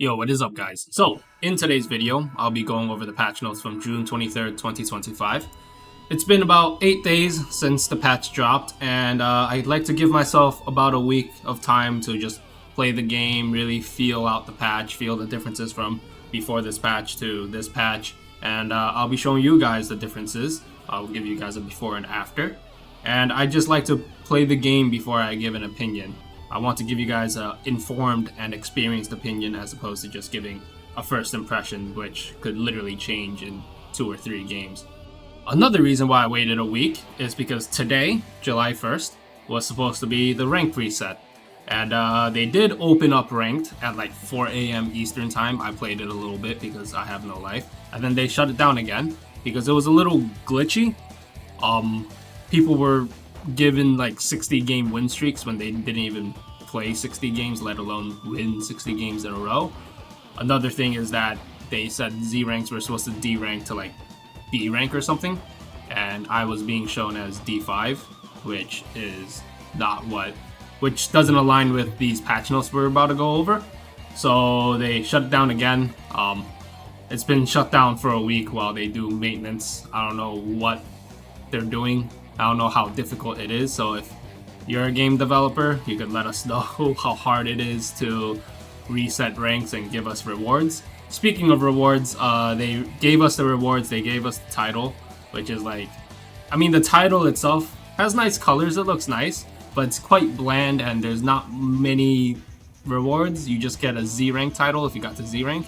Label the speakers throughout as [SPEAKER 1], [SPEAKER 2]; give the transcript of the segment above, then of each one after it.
[SPEAKER 1] Yo, what is up, guys? So, in today's video, I'll be going over the patch notes from June 23rd, 2025. It's been about 8 days since the patch dropped, and I'd like to give myself about a week of time to just play the game, really feel out the patch, feel the differences from before this patch to this patch, and I'll be showing you guys the differences. I'll give you guys a before and after, and I just like to play the game before I give an opinion. I want to give you guys an informed and experienced opinion as opposed to just giving a first impression, which could literally change in 2 or 3 games. Another reason why I waited a week is because today, July 1st, was supposed to be the rank reset. And they did open up ranked at like 4 a.m. Eastern time. I played it a little bit because I have no life. And then they shut it down again because it was a little glitchy. People were given like 60 game win streaks when they didn't even play 60 games, let alone win 60 games in a row. Another thing is that they said Z ranks were supposed to D rank to like B rank or something, and I was being shown as D5, which is not which doesn't align with these patch notes we're about to go over. So they shut it down again. It's been shut down for a week while they do maintenance. I don't know what they're doing. I don't know how difficult it is, so if you're a game developer, you could let us know how hard it is to reset ranks and give us rewards. Speaking of rewards, they gave us the rewards, they gave us the title, which is like, I mean, the title itself has nice colors, it looks nice, but it's quite bland and there's not many rewards. You just get a Z rank title if you got to Z rank.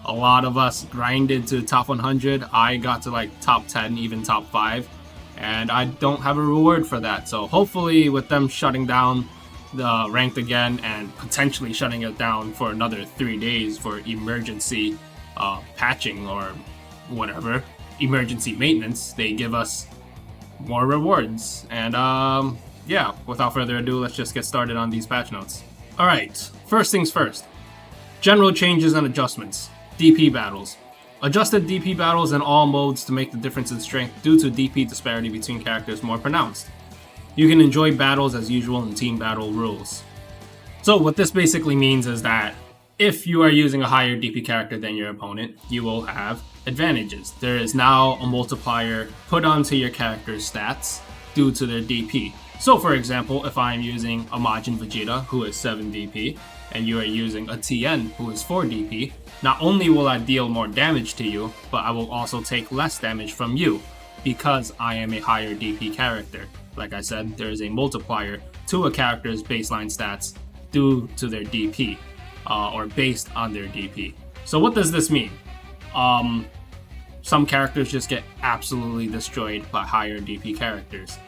[SPEAKER 1] A lot of us grinded to top 100, I got to like top 10, even top 5. And I don't have a reward for that. So hopefully with them shutting down the ranked again and potentially shutting it down for another 3 days for emergency patching or whatever, emergency maintenance, they give us more rewards. And yeah, without further ado, let's just get started on these patch notes. Alright, first things first. General changes and adjustments. DP battles. Adjusted DP battles in all modes to make the difference in strength due to DP disparity between characters more pronounced. You can enjoy battles as usual in team battle rules. So what this basically means is that if you are using a higher DP character than your opponent, you will have advantages. There is now a multiplier put onto your character's stats due to their DP. So for example, if I am using a Majin Vegeta who is 7 DP, and you are using a Tien who is 4 DP, not only will I deal more damage to you, but I will also take less damage from you because I am a higher DP character. Like I said, there is a multiplier to a character's baseline stats due to their DP, or based on their DP. So what does this mean? Some characters just get absolutely destroyed by higher DP characters.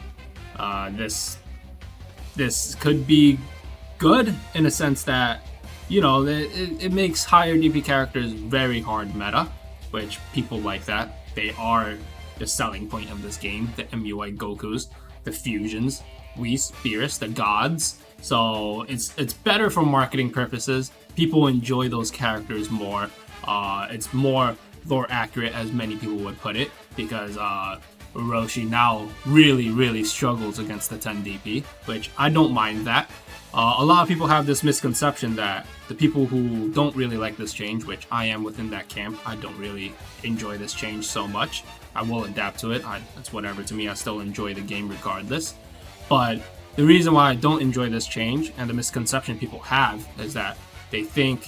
[SPEAKER 1] This could be good in a sense that, you know, it makes higher DP characters very hard meta, which people like that. They are the selling point of this game. The MUI Gokus, the Fusions, Whis, Beerus, the gods. So it's better for marketing purposes. People enjoy those characters more. It's more lore accurate, as many people would put it, because Roshi now really struggles against the 10 DP, which I don't mind that. A lot of people have this misconception that the people who don't really like this change, which I am within that camp, I don't really enjoy this change so much. I will adapt to it. It's whatever to me. I still enjoy the game regardless. But the reason why I don't enjoy this change and the misconception people have is that they think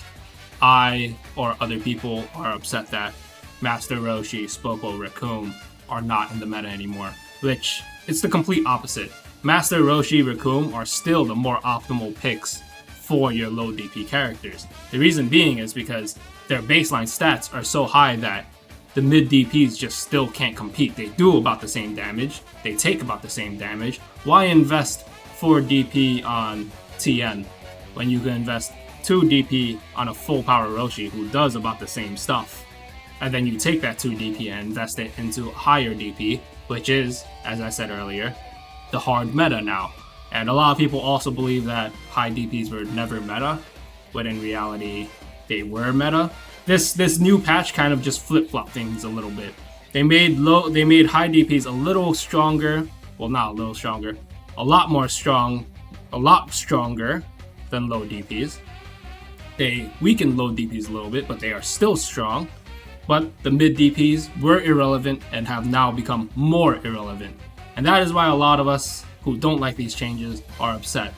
[SPEAKER 1] I or other people are upset that Master Roshi, Spoko, Recoome are not in the meta anymore, which it's the complete opposite. Master Roshi, Recoome are still the more optimal picks for your low DP characters. The reason being is because their baseline stats are so high that the mid DPs just still can't compete. They do about the same damage, they take about the same damage. Why invest 4 DP on Tien when you can invest 2 DP on a full power Roshi who does about the same stuff? And then you take that 2 DP and invest it into higher DP, which is, as I said earlier, the hard meta now. And a lot of people also believe that high DPs were never meta, when in reality they were meta. This new patch kind of just flip-flopped things a little bit. They made high DPs a little stronger, well, not a little stronger, a lot stronger than low DPs. They weakened low DPs a little bit, but they are still strong. But the mid DPs were irrelevant and have now become more irrelevant. And that is why a lot of us who don't like these changes are upset.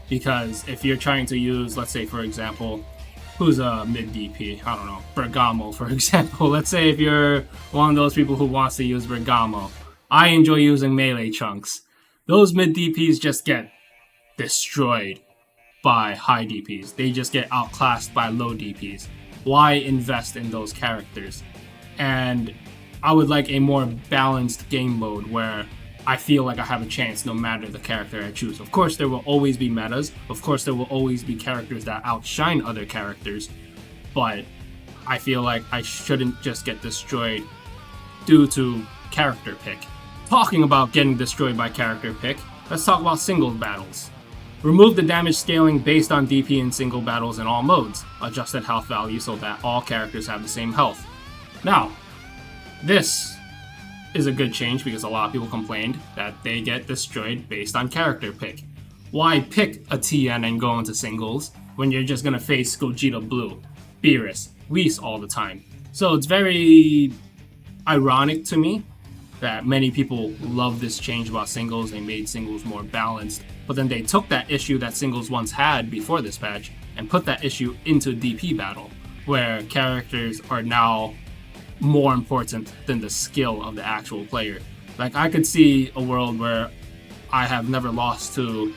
[SPEAKER 1] Because if you're trying to use, let's say for example, who's a mid DP? I don't know, Bergamo for example. Let's say if you're one of those people who wants to use Bergamo. I enjoy using melee chunks. Those mid DPs just get destroyed by high DPs. They just get outclassed by low DPs. Why invest in those characters? And I would like a more balanced game mode where I feel like I have a chance no matter the character I choose. Of course, there will always be metas. Of course, there will always be characters that outshine other characters. But I feel like I shouldn't just get destroyed due to character pick. Talking about getting destroyed by character pick, let's talk about singles battles. Remove the damage scaling based on DP in single battles in all modes. Adjusted health value so that all characters have the same health. Now, this is a good change because a lot of people complained that they get destroyed based on character pick. Why pick a TN and go into singles when you're just gonna face Gogeta Blue, Beerus, Whis all the time? So it's very ironic to me that many people love this change about singles. They made singles more balanced, but then they took that issue that singles once had before this patch and put that issue into DP battle, where characters are now more important than the skill of the actual player. Like, I could see a world where I have never lost to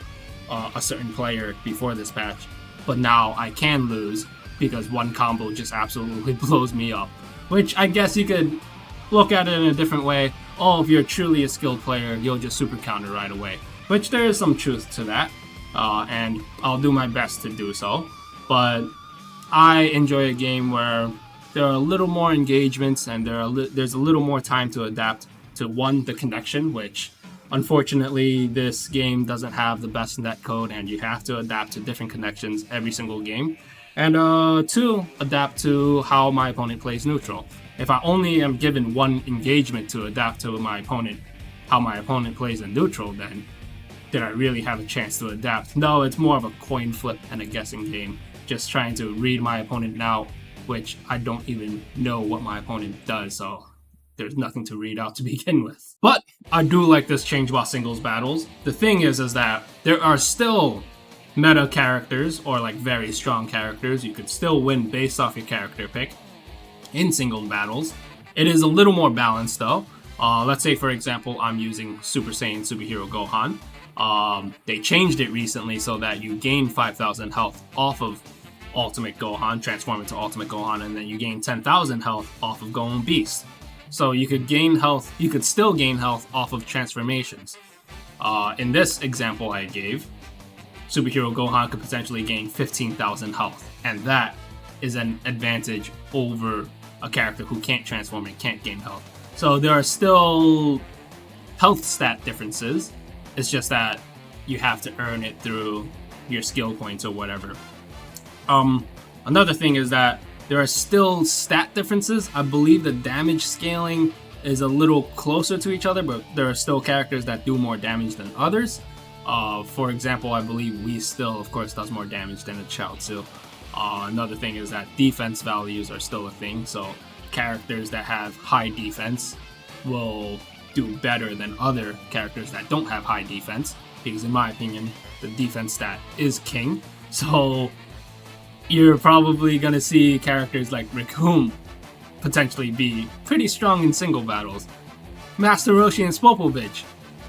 [SPEAKER 1] a certain player before this patch, but now I can lose because one combo just absolutely blows me up. Which I guess you could look at it in a different way. Oh, if you're truly a skilled player, you'll just super counter right away. Which there is some truth to that, and I'll do my best to do so. But I enjoy a game where there are a little more engagements and there's a little more time to adapt to, one, the connection, which unfortunately this game doesn't have the best netcode and you have to adapt to different connections every single game. And two, adapt to how my opponent plays neutral. If I only am given one engagement to adapt to my opponent, how my opponent plays in neutral, then did I really have a chance to adapt? No, it's more of a coin flip and a guessing game. Just trying to read my opponent now, which I don't even know what my opponent does, so there's nothing to read out to begin with. But I do like this change about singles battles. The thing is that there are still meta characters or like very strong characters. You could still win based off your character pick in single battles. It is a little more balanced though. Let's say for example I'm using Super Saiyan Superhero Gohan. They changed it recently so that you gain 5,000 health off of Ultimate Gohan, transform into Ultimate Gohan, and then you gain 10,000 health off of Gohan Beast. So you could gain health, you could still gain health off of transformations. In this example I gave, Superhero Gohan could potentially gain 15,000 health, and that is an advantage over a character who can't transform and can't gain health. So there are still health stat differences. It's just that you have to earn it through your skill points or whatever. Another thing is that there are still stat differences. I believe the damage scaling is a little closer to each other, but there are still characters that do more damage than others. For example, I believe Whis still, of course, does more damage than a Chaozu. Another thing is that defense values are still a thing, so characters that have high defense will do better than other characters that don't have high defense, because in my opinion, the defense stat is king. So you're probably going to see characters like Rickhoom potentially be pretty strong in single battles. Master Roshi and Spopovich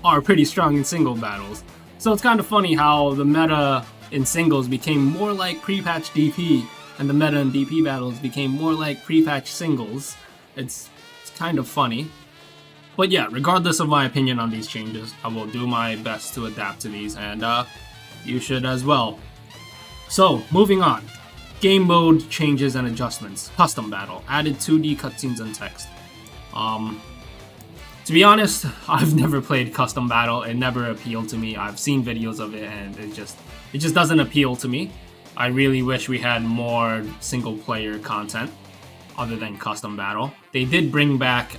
[SPEAKER 1] are pretty strong in single battles. So it's kind of funny how the meta in singles became more like pre-patch DP, and the meta in DP battles became more like pre-patch singles. It's kind of funny. But yeah, regardless of my opinion on these changes, I will do my best to adapt to these, and you should as well. So, moving on. Game mode changes and adjustments. Custom battle. Added 2D cutscenes and text. To be honest, I've never played custom battle. It never appealed to me. I've seen videos of it and it just doesn't appeal to me. I really wish we had more single player content other than custom battle. They did bring back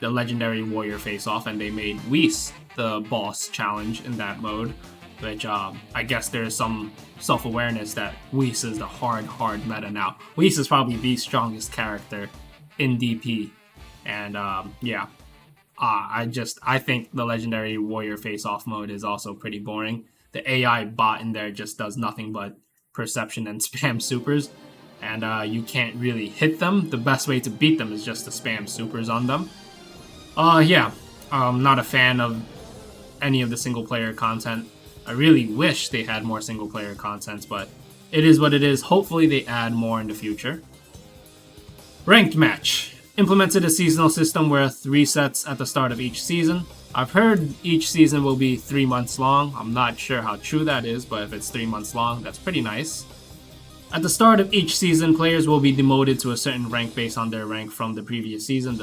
[SPEAKER 1] the Legendary Warrior face-off, and they made Whis the boss challenge in that mode. which I guess there's some self-awareness that Whis is the hard meta now. Whis is probably the strongest character in DP, and yeah. I think the Legendary Warrior face-off mode is also pretty boring. The AI bot in there just does nothing but perception and spam supers, and you can't really hit them. The best way to beat them is just to spam supers on them. Yeah, I'm not a fan of any of the single-player content. I really wish they had more single-player content, but it is what it is. Hopefully they add more in the future. Ranked match. Implemented a seasonal system with resets at the start of each season. I've heard each season will be 3 months long. I'm not sure how true that is, but if it's 3 months long, that's pretty nice. At the start of each season, players will be demoted to a certain rank based on their rank from the previous season.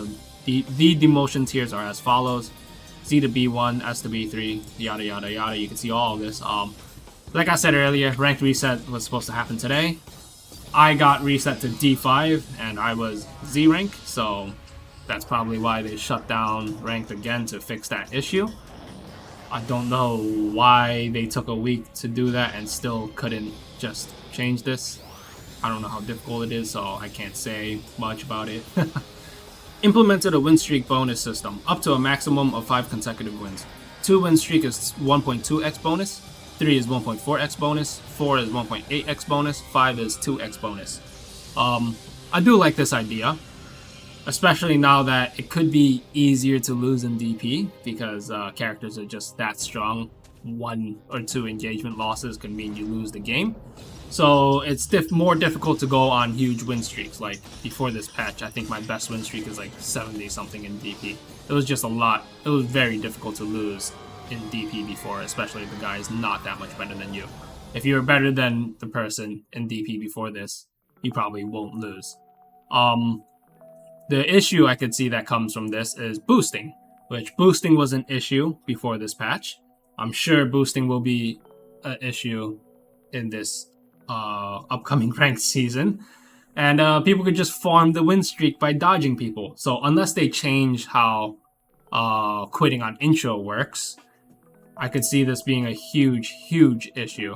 [SPEAKER 1] The demotion tiers are as follows: Z to B1, S to B3, yada yada yada. You can see all of this. Like I said earlier, ranked reset was supposed to happen today. I got reset to D5 and I was Z rank, so that's probably why they shut down ranked again to fix that issue. I don't know why they took a week to do that and still couldn't just change this. I don't know how difficult it is, so I can't say much about it. Implemented a win streak bonus system, up to a maximum of 5 consecutive wins. 2 win streak is 1.2x bonus, 3 is 1.4x bonus, 4 is 1.8x bonus, 5 is 2x bonus. I do like this idea, especially now that it could be easier to lose in DP because characters are just that strong. 1 or 2 engagement losses can mean you lose the game. So it's more difficult to go on huge win streaks. Like before this patch, I think my best win streak is like 70 something in DP. It was just a lot. It was very difficult to lose in DP before, especially if the guy is not that much better than you. If you're better than the person in DP before this, you probably won't lose. The issue I could see that comes from this is boosting, which boosting was an issue before this patch. I'm sure boosting will be an issue in this upcoming ranked season, and people could just farm the win streak by dodging people. So unless they change how quitting on intro works, I could see this being a huge issue.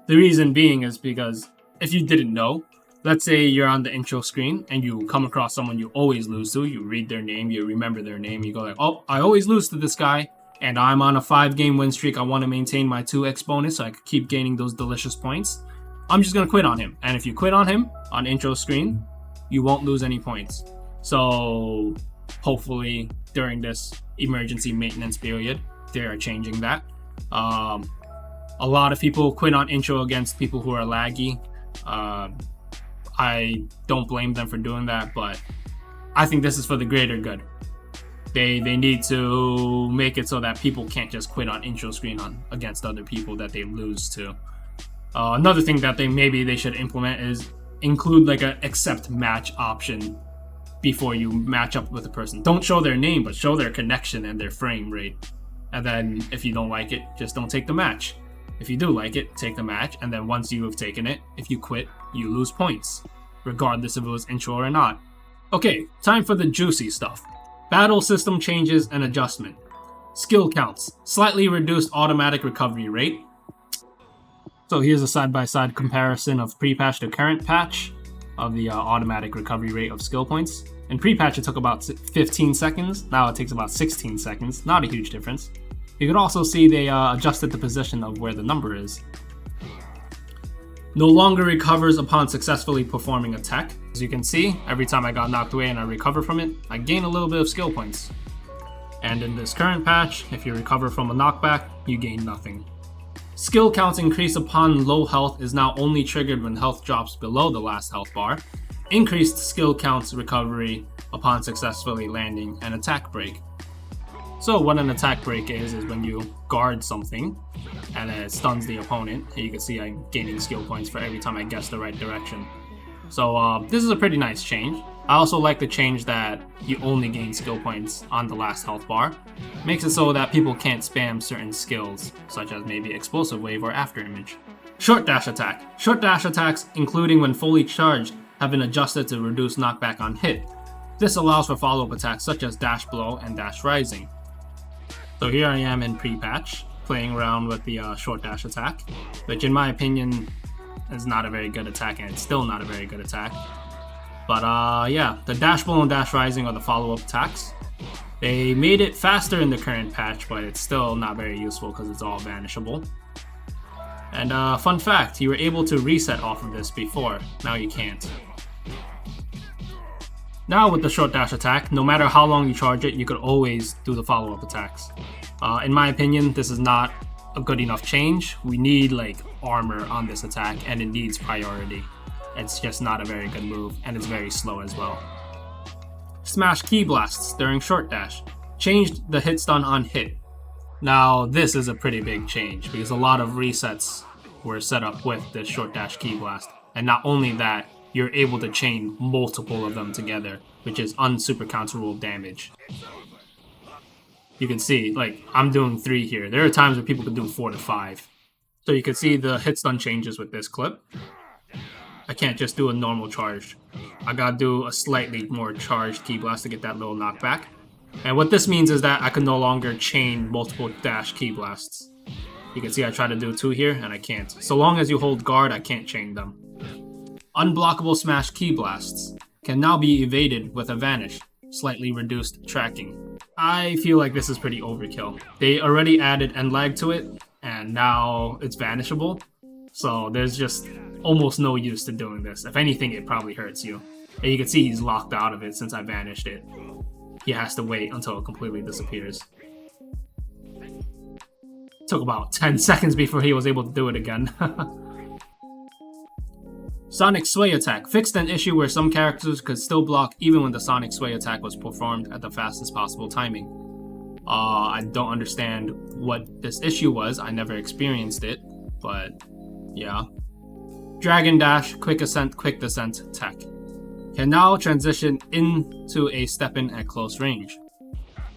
[SPEAKER 1] The reason being is because if you didn't know, let's say you're on the intro screen and you come across someone you always lose to, you read their name, you remember their name, you go like, oh, I always lose to this guy, and I'm on a 5-game win streak, I want to maintain my 2x bonus so I could keep gaining those delicious points. I'm just going to quit on him. And if you quit on him on intro screen, you won't lose any points. So hopefully during this emergency maintenance period, they are changing that. A lot of people quit on intro against people who are laggy. I don't blame them for doing that, but I think this is for the greater good. They need to make it so that people can't just quit on intro screen against other people that they lose to. Another thing that they should implement is include like a accept match option before you match up with a person. Don't show their name, but show their connection and their frame rate. And then if you don't like it, just don't take the match. If you do like it, take the match, and then once you have taken it, if you quit, you lose points, regardless if it was intro or not. Okay, time for the juicy stuff. Battle system changes and adjustment. Skill counts. Slightly reduced automatic recovery rate. So here's a side-by-side comparison of pre-patch to current patch of the automatic recovery rate of skill points. In pre-patch it took about 15 seconds, now it takes about 16 seconds, not a huge difference. You can also see they adjusted the position of where the number is. No longer recovers upon successfully performing a tech. As you can see, every time I got knocked away and I recover from it, I gain a little bit of skill points. And in this current patch, if you recover from a knockback, you gain nothing. Skill counts increase upon low health is now only triggered when health drops below the last health bar. Increased skill counts recovery upon successfully landing an attack break. So what an attack break is when you guard something and it stuns the opponent. And you can see I'm gaining skill points for every time I guess the right direction. So this is a pretty nice change. I also like the change that you only gain skill points on the last health bar. Makes it so that people can't spam certain skills, such as maybe Explosive Wave or After Image. Short dash attack. Short dash attacks, including when fully charged, have been adjusted to reduce knockback on hit. This allows for follow-up attacks such as Dash Blow and Dash Rising. So here I am in pre-patch. playing around with the short dash attack, which in my opinion is not a very good attack, and it's still not a very good attack. But yeah, the dash blow and dash rising are the follow-up attacks. They made it faster in the current patch, but it's still not very useful because it's all vanishable. And fun fact, you were able to reset off of this before, now you can't. Now with the short dash attack, no matter how long you charge it, you could always do the follow-up attacks. In my opinion, this is not a good enough change. We need like armor on this attack, and it needs priority. It's just not a very good move, and it's very slow as well. Smash Ki Blasts during short dash. Changed the hit stun on hit. Now this is a pretty big change because a lot of resets were set up with this short dash Ki Blast. And not only that, you're able to chain multiple of them together, which is unsuper counterable damage. You can see, like, I'm doing 3 here. There are times where people could do 4 to 5. So you can see the hit stun changes with this clip. I can't just do a normal charge. I gotta do a slightly more charged Ki Blast to get that little knockback. And what this means is that I can no longer chain multiple dash Ki Blasts. You can see I try to do 2 here, and I can't. So long as you hold guard, I can't chain them. Unblockable Smash Ki Blasts can now be evaded with a Vanish, slightly reduced tracking. I feel like this is pretty overkill. They already added end lag to it, and now it's vanishable. So there's just almost no use to doing this. If anything, it probably hurts you. And you can see he's locked out of it since I vanished it. He has to wait until it completely disappears. Took about 10 seconds before he was able to do it again. Sonic Sway Attack fixed an issue where some characters could still block even when the Sonic Sway attack was performed at the fastest possible timing. I don't understand what this issue was. I never experienced it, but yeah. Dragon Dash, Quick Ascent, Quick Descent tech can now transition into a step-in at close range.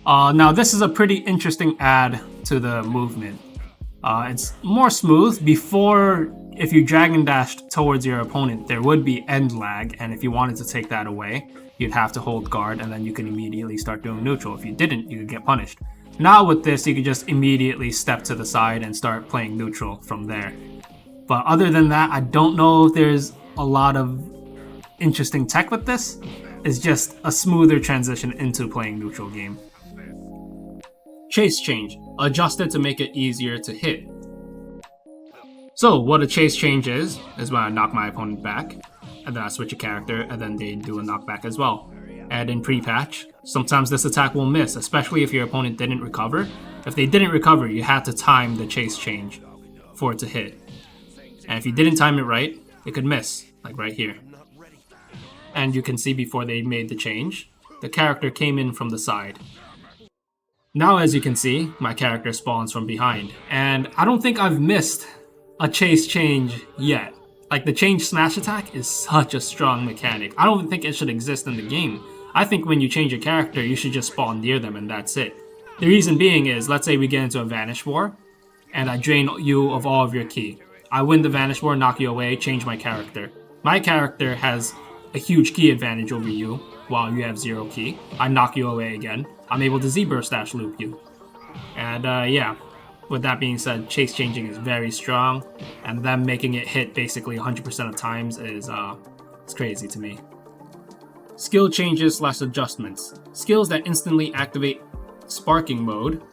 [SPEAKER 1] Now this is a pretty interesting add to the movement. It's more smooth. Before, if you Dragon Dashed towards your opponent, there would be end lag, and if you wanted to take that away, you'd have to hold guard, and then you can immediately start doing neutral. If you didn't, you could get punished. Now with this, you could just immediately step to the side and start playing neutral from there. But other than that, I don't know if there's a lot of interesting tech with this. It's just a smoother transition into playing neutral game. Chase Change, adjusted to make it easier to hit. So what a chase change is when I knock my opponent back, and then I switch a character, and then they do a knockback as well. And in pre-patch, sometimes this attack will miss, especially if your opponent didn't recover. If they didn't recover, you had to time the chase change for it to hit. And if you didn't time it right, it could miss, like right here. And you can see before they made the change, the character came in from the side. Now as you can see, my character spawns from behind. And I don't think I've missed a chase change yet. Like, the change smash attack is such a strong mechanic. I don't think it should exist in the game. I think when you change a character, you should just spawn near them and that's it. The reason being is, let's say we get into a Vanish War, and I drain you of all of your ki. I win the Vanish War, knock you away, change my character. My character has a huge ki advantage over you, while you have 0 ki. I knock you away again. I'm able to Z-Burst Dash loop you. And yeah, with that being said, chase changing is very strong, and them making it hit basically 100% of times is it's crazy to me. Skill changes / adjustments. Skills that instantly activate sparking mode.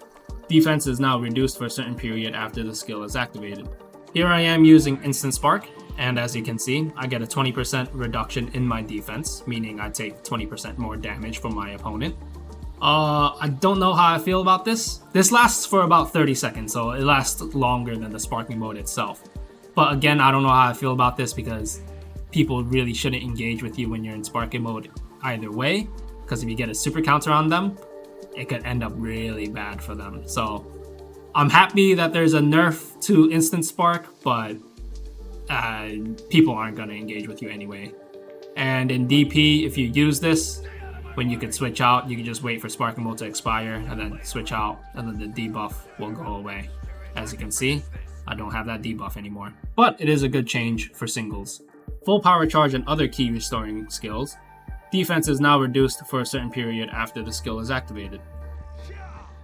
[SPEAKER 1] Defense is now reduced for a certain period after the skill is activated. Here I am using Instant Spark, and as you can see, I get a 20% reduction in my defense, meaning I take 20% more damage from my opponent. I don't know how I feel about this. This lasts for about 30 seconds, so it lasts longer than the sparking mode itself. But again, I don't know how I feel about this because people really shouldn't engage with you when you're in sparking mode either way, because if you get a super counter on them, it could end up really bad for them. So I'm happy that there's a nerf to Instant Spark, but people aren't going to engage with you anyway. And in DP, if you use this, when you could switch out, you can just wait for sparking mode to expire and then switch out, and then the debuff will go away. As you can see, I don't have that debuff anymore. But it is a good change for singles. Full power charge and other ki restoring skills. Defense is now reduced for a certain period after the skill is activated.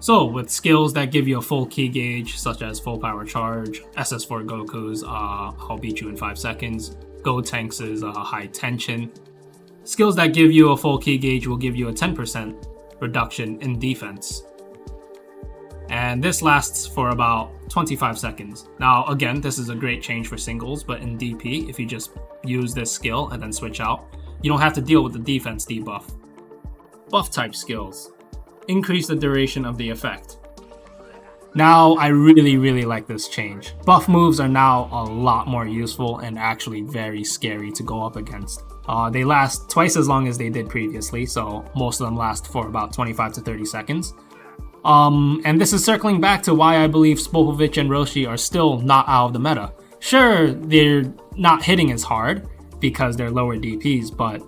[SPEAKER 1] So, with skills that give you a full ki gauge, such as full power charge, SS4 Goku's I'll beat you in 5 seconds, Gotenks' high tension. Skills that give you a full ki gauge will give you a 10% reduction in defense. And this lasts for about 25 seconds. Now, again, this is a great change for singles, but in DP, if you just use this skill and then switch out, you don't have to deal with the defense debuff. Buff type skills. Increase the duration of the effect. Now, I really like this change. Buff moves are now a lot more useful and actually very scary to go up against. They last twice as long as they did previously, so most of them last for about 25 to 30 seconds. And this is circling back to why I believe Spopovich and Roshi are still not out of the meta. Sure, they're not hitting as hard because they're lower DPs, but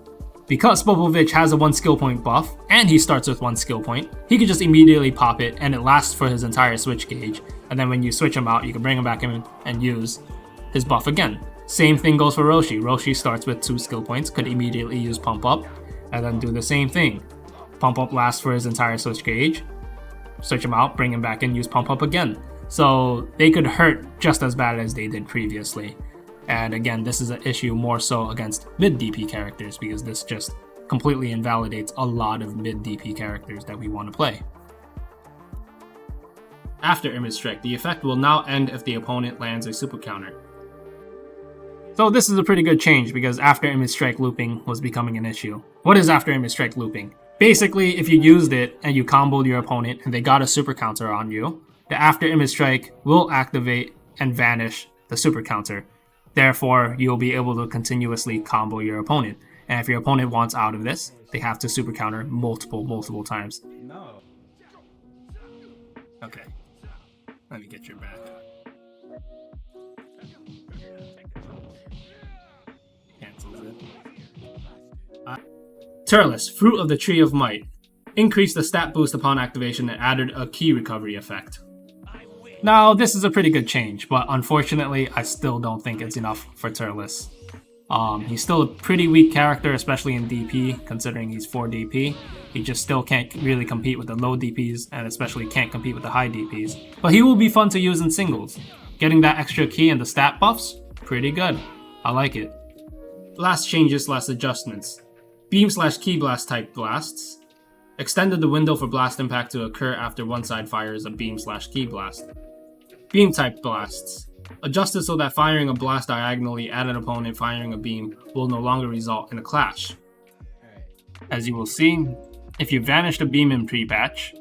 [SPEAKER 1] because Spopovich has a 1 skill point buff, and he starts with 1 skill point, he can just immediately pop it and it lasts for his entire switch gauge, and then when you switch him out, you can bring him back in and use his buff again. Same thing goes for Roshi. Roshi starts with 2 skill points, could immediately use Pump Up, and then do the same thing. Pump Up lasts for his entire switch gauge, switch him out, bring him back in, use Pump Up again. So they could hurt just as bad as they did previously. And again, this is an issue more so against mid DP characters because this just completely invalidates a lot of mid DP characters that we want to play. After Image Strike, the effect will now end if the opponent lands a super counter. So this is a pretty good change because after Image Strike looping was becoming an issue. What is after Image Strike looping? Basically, if you used it and you comboed your opponent and they got a super counter on you, the after Image Strike will activate and vanish the super counter. Therefore, you'll be able to continuously combo your opponent. And if your opponent wants out of this, they have to super counter multiple times. No. Okay. Let me get your back. Cancels it. Turles, Fruit of the Tree of Might. Increased the stat boost upon activation and added a ki recovery effect. Now, this is a pretty good change, but unfortunately, I still don't think it's enough for Turles. He's still a pretty weak character, especially in DP, considering he's 4 DP. He just still can't really compete with the low DPs, and especially can't compete with the high DPs. But he will be fun to use in singles. Getting that extra ki and the stat buffs, pretty good. I like it. Last changes / adjustments. Beam/Ki Blast type blasts. Extended the window for blast impact to occur after one side fires a Beam/Ki Blast. Beam type blasts. Adjusted so that firing a blast diagonally at an opponent firing a beam will no longer result in a clash. As you will see, if you vanished a beam in pre-patch,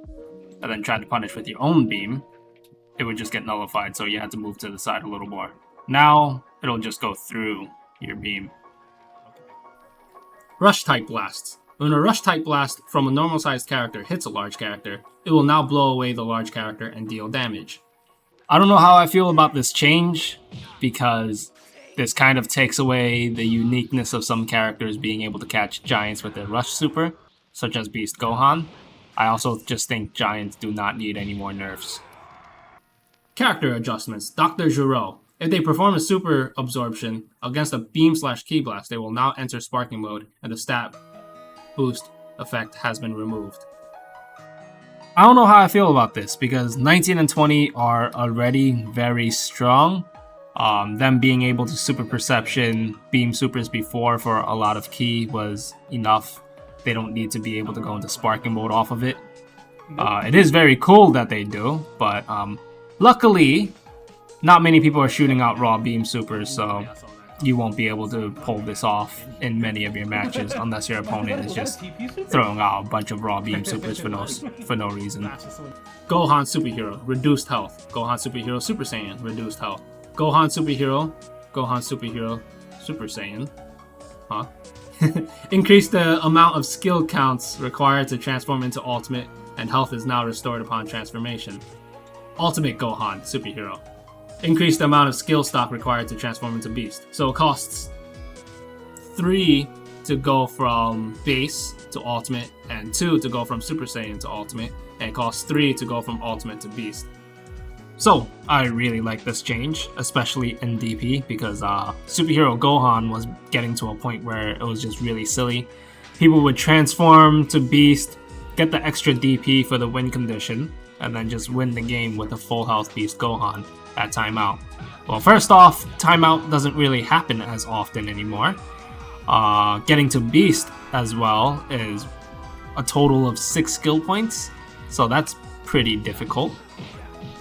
[SPEAKER 1] and then tried to punish with your own beam, it would just get nullified, so you had to move to the side a little more. Now, it'll just go through your beam. Rush type blasts. When a rush type blast from a normal sized character hits a large character, it will now blow away the large character and deal damage. I don't know how I feel about this change, because this kind of takes away the uniqueness of some characters being able to catch giants with their rush super, such as Beast Gohan. I also just think giants do not need any more nerfs. Character adjustments. Dr. Gero. If they perform a super absorption against a Beam/Ki Blast, they will now enter sparking mode and the stat boost effect has been removed. I don't know how I feel about this because 19 and 20 are already very strong. Them being able to super perception beam supers before for a lot of ki was enough. They don't need to be able to go into sparking mode off of it. It is very cool that they do, but luckily not many people are shooting out raw beam supers, so you won't be able to pull this off in many of your matches unless your opponent is just throwing out a bunch of raw beam supers for no reason. Gohan Superhero, reduced health. Gohan Superhero Super Saiyan, reduced health. Gohan Superhero, Super Saiyan. Huh? Increase the amount of skill counts required to transform into Ultimate, and health is now restored upon transformation. Ultimate Gohan Superhero. Increase the amount of skill stock required to transform into Beast. So it costs 3 to go from base to ultimate, and 2 to go from Super Saiyan to ultimate, and it costs 3 to go from ultimate to Beast. So I really like this change, especially in DP, because Superhero Gohan was getting to a point where it was just really silly. People would transform to Beast, get the extra DP for the win condition, and then just win the game with a full health Beast Gohan at timeout. Well, first off, timeout doesn't really happen as often anymore. Getting to Beast as well is a total of 6 skill points, so that's pretty difficult.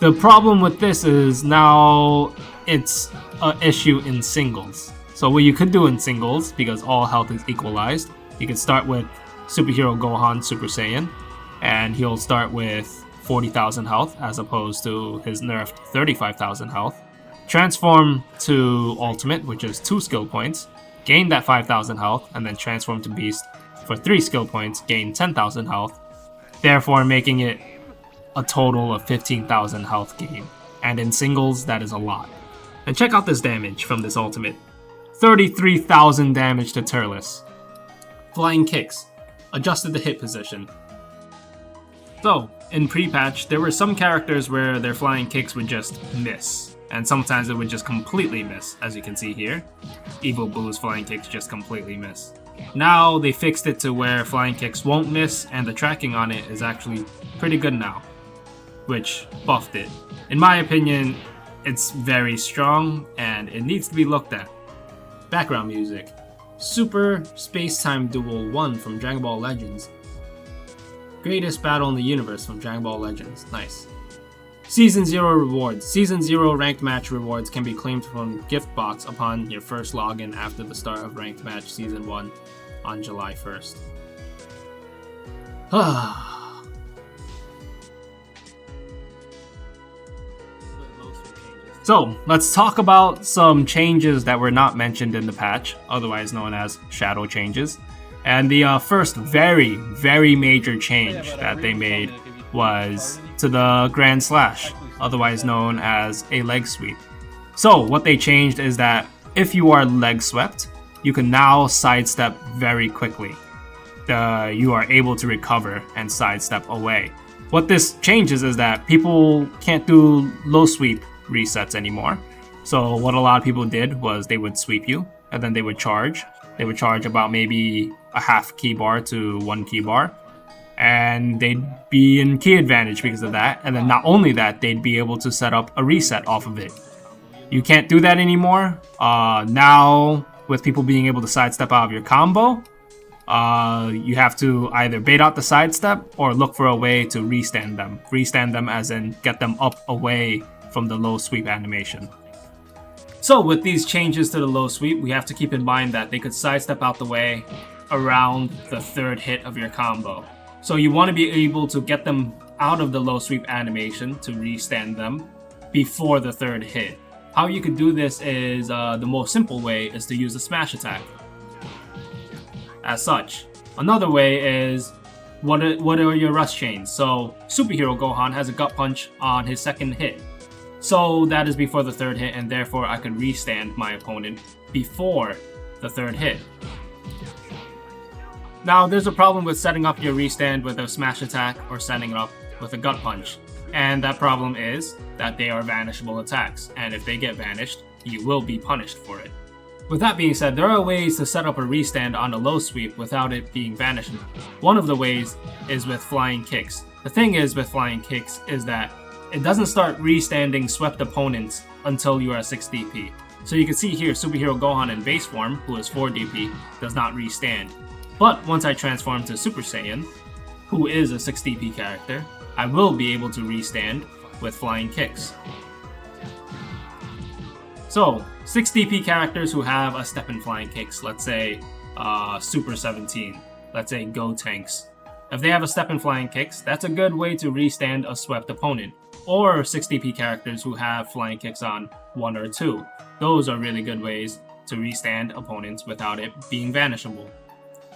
[SPEAKER 1] The problem with this is now it's an issue in singles. So what you could do in singles, because all health is equalized, you can start with Superhero Gohan Super Saiyan, and he'll start with 40,000 health as opposed to his nerfed 35,000 health. Transform to Ultimate, which is 2 skill points, gain that 5,000 health, and then transform to Beast for 3 skill points, gain 10,000 health, therefore making it a total of 15,000 health gain. And in singles, that is a lot. And check out this damage from this ultimate. 33,000 damage to Turles. Flying kicks. Adjusted the hit position. So, in pre-patch, there were some characters where their flying kicks would just miss. And sometimes it would just completely miss, as you can see here. Evo Boo's flying kicks just completely miss. Now they fixed it to where flying kicks won't miss, and the tracking on it is actually pretty good now, which buffed it. In my opinion, it's very strong and it needs to be looked at. Background music. Super Space-Time Duel 1 from Dragon Ball Legends. Greatest Battle in the Universe from Dragon Ball Legends. Nice. Season 0 rewards. Season 0 ranked match rewards can be claimed from Gift Box upon your first login after the start of ranked match Season 1 on July 1st. So, let's talk about some changes that were not mentioned in the patch, otherwise known as shadow changes. And the first very, very major change that they made was to the Grand Slash, otherwise known as a leg sweep. So, what they changed is that if you are leg swept, you can now sidestep very quickly. You are able to recover and sidestep away. What this changes is that people can't do low sweep resets anymore. So what a lot of people did was they would sweep you and then they would charge. They would charge about maybe a half key bar to 1 key bar, and they'd be in key advantage because of that. And then not only that, they'd be able to set up a reset off of it. You can't do that anymore. Now with people being able to sidestep out of your combo, you have to either bait out the sidestep or look for a way to restand them. Restand them as in get them up away from the low sweep animation. So with these changes to the low sweep, we have to keep in mind that they could sidestep out the way around the 3rd hit of your combo. So you want to be able to get them out of the low sweep animation to restand them before the 3rd hit. How you could do this is, the most simple way is to use a smash attack. As such. Another way is, what are your rush chains? So Superhero Gohan has a gut punch on his 2nd hit. So that is before the 3rd hit, and therefore I could restand my opponent before the 3rd hit. Now there's a problem with setting up your restand with a smash attack or setting it up with a gut punch. And that problem is that they are vanishable attacks, and if they get vanished, you will be punished for it. With that being said, there are ways to set up a restand on a low sweep without it being vanishable. One of the ways is with flying kicks. The thing is with flying kicks is that it doesn't start restanding swept opponents until you are 6 DP. So you can see here, Superhero Gohan in base form, who is 4 DP, does not restand. But once I transform to Super Saiyan, who is a 6 DP character, I will be able to restand with flying kicks. So, 6 DP characters who have a step in flying kicks, let's say Super 17, let's say Gotenks. If they have a step in flying kicks, that's a good way to restand a swept opponent. Or 6 DP characters who have flying kicks on 1 or 2. Those are really good ways to restand opponents without it being vanishable.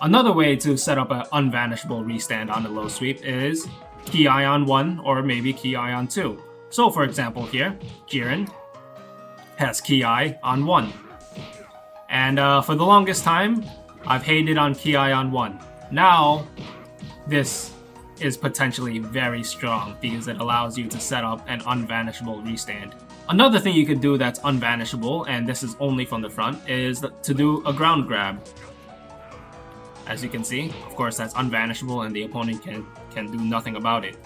[SPEAKER 1] Another way to set up an unvanishable restand on a low sweep is Ki on 1 or maybe Ki on 2. So for example here, Jiren has Ki on 1. And for the longest time, I've hated on Ki on 1. Now, this is potentially very strong because it allows you to set up an unvanishable restand. Another thing you could do that's unvanishable, and this is only from the front, is to do a ground grab. As you can see, of course that's unvanishable and the opponent can do nothing about it.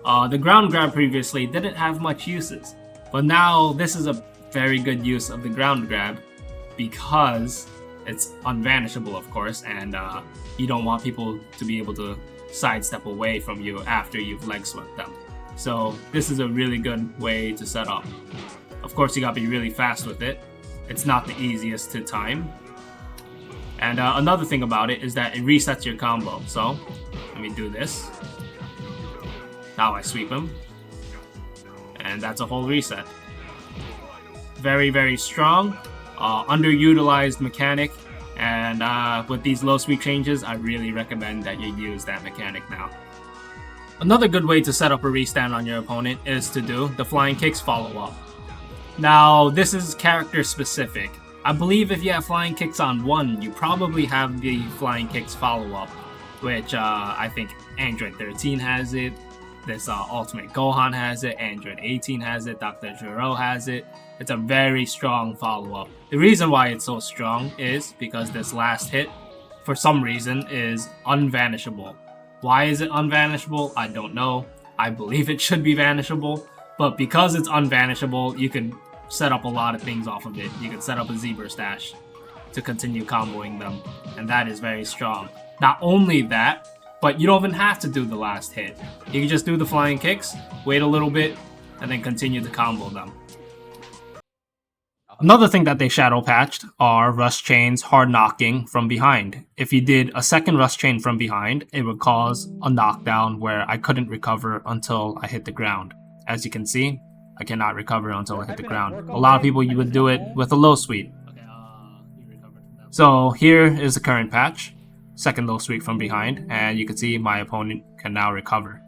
[SPEAKER 1] The ground grab previously didn't have much uses, but now this is a very good use of the ground grab because it's unvanishable, of course, and you don't want people to be able to sidestep away from you after you've leg swept them. So this is a really good way to set up. Of course, you gotta be really fast with it. It's not the easiest to time. And another thing about it is that it resets your combo. So let me do this. Now I sweep him. And that's a whole reset. Very, very strong. Underutilized mechanic. And with these low sweep changes, I really recommend that you use that mechanic now. Another good way to set up a restand on your opponent is to do the flying kicks follow-up. Now, this is character specific. I believe if you have flying kicks on 1, you probably have the flying kicks follow-up, which I think Android 13 has it, this Ultimate Gohan has it, Android 18 has it, Dr. Gero has it. It's a very strong follow-up. The reason why it's so strong is because this last hit, for some reason, is unvanishable. Why is it unvanishable? I don't know. I believe it should be vanishable, but because it's unvanishable, you can set up a lot of things off of it. You can set up a Zebra Stash to continue comboing them, and that is very strong. Not only that, but you don't even have to do the last hit. You can just do the flying kicks, wait a little bit, and then continue to combo them. Another thing that they shadow patched are rush chains hard knocking from behind. If you did a second rush chain from behind, it would cause a knockdown where I couldn't recover until I hit the ground. As you can see, I cannot recover until I hit the ground. A lot of people, you would do it with a low sweep. So here is the current patch. Second low sweep from behind, and you can see my opponent can now recover.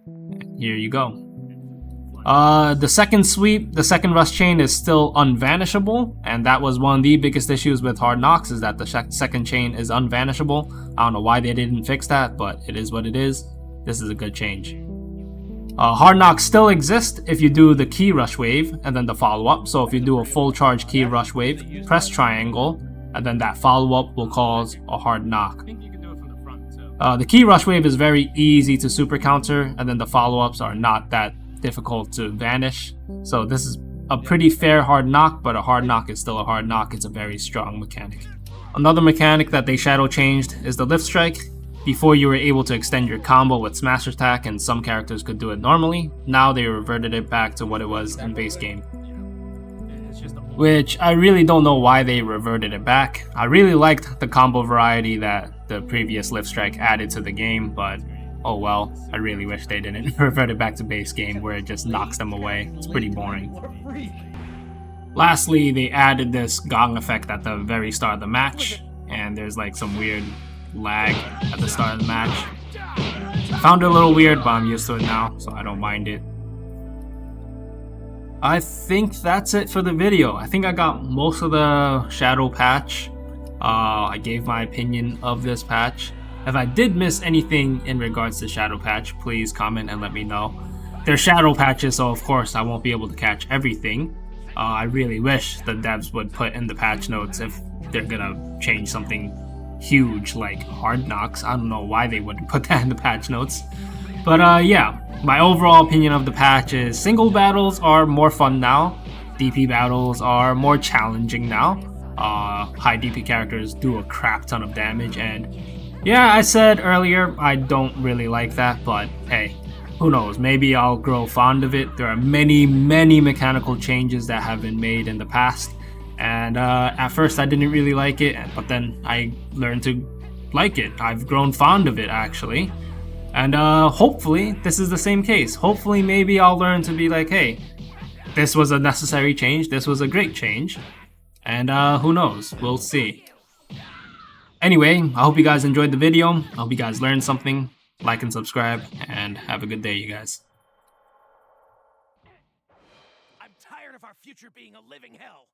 [SPEAKER 1] And here you go. The second sweep, the second rush chain is still unvanishable, and that was one of the biggest issues with Hard Knocks, is that the second chain is unvanishable. I don't know why they didn't fix that, but it is what it is. This is a good change. Hard Knocks still exist if you do the key rush wave and then the follow-up. So if you do a full charge key rush wave, press triangle, and then that follow-up will cause a hard knock. The key rush wave is very easy to super counter, and then the follow-ups are not that difficult to vanish. So this is a pretty fair hard knock, but a hard knock is still a hard knock. It's a very strong mechanic. Another mechanic that they shadow changed is the lift strike. Before, you were able to extend your combo with smash attack, and some characters could do it normally. Now they reverted it back to what it was in base game, which I really don't know why they reverted it back. I really liked the combo variety that the previous lift strike added to the game, but oh well, I really wish they didn't revert it back to base game where it just knocks them away. It's pretty boring. Lastly, they added this gong effect at the very start of the match, and there's like some weird lag at the start of the match. I found it a little weird, but I'm used to it now, so I don't mind it. I think that's it for the video. I think I got most of the shadow patch. I gave my opinion of this patch. If I did miss anything in regards to shadow patch, please comment and let me know. They're shadow patches, so of course I won't be able to catch everything. I really wish the devs would put in the patch notes if they're gonna change something huge like Hard Knocks. I don't know why they wouldn't put that in the patch notes. But yeah, my overall opinion of the patch is single battles are more fun now. DP battles are more challenging now. High DP characters do a crap ton of damage, and yeah, I said earlier I don't really like that, but hey, who knows, maybe I'll grow fond of it. There are many mechanical changes that have been made in the past, and at first I didn't really like it, but then I learned to like it. I've grown fond of it actually, and hopefully this is the same case. Hopefully maybe I'll learn to be like, hey, this was a necessary change, this was a great change, and who knows, we'll see. Anyway, I hope you guys enjoyed the video. I hope you guys learned something. Like and subscribe, and have a good day, you guys.
[SPEAKER 2] I'm tired of our future being a living hell.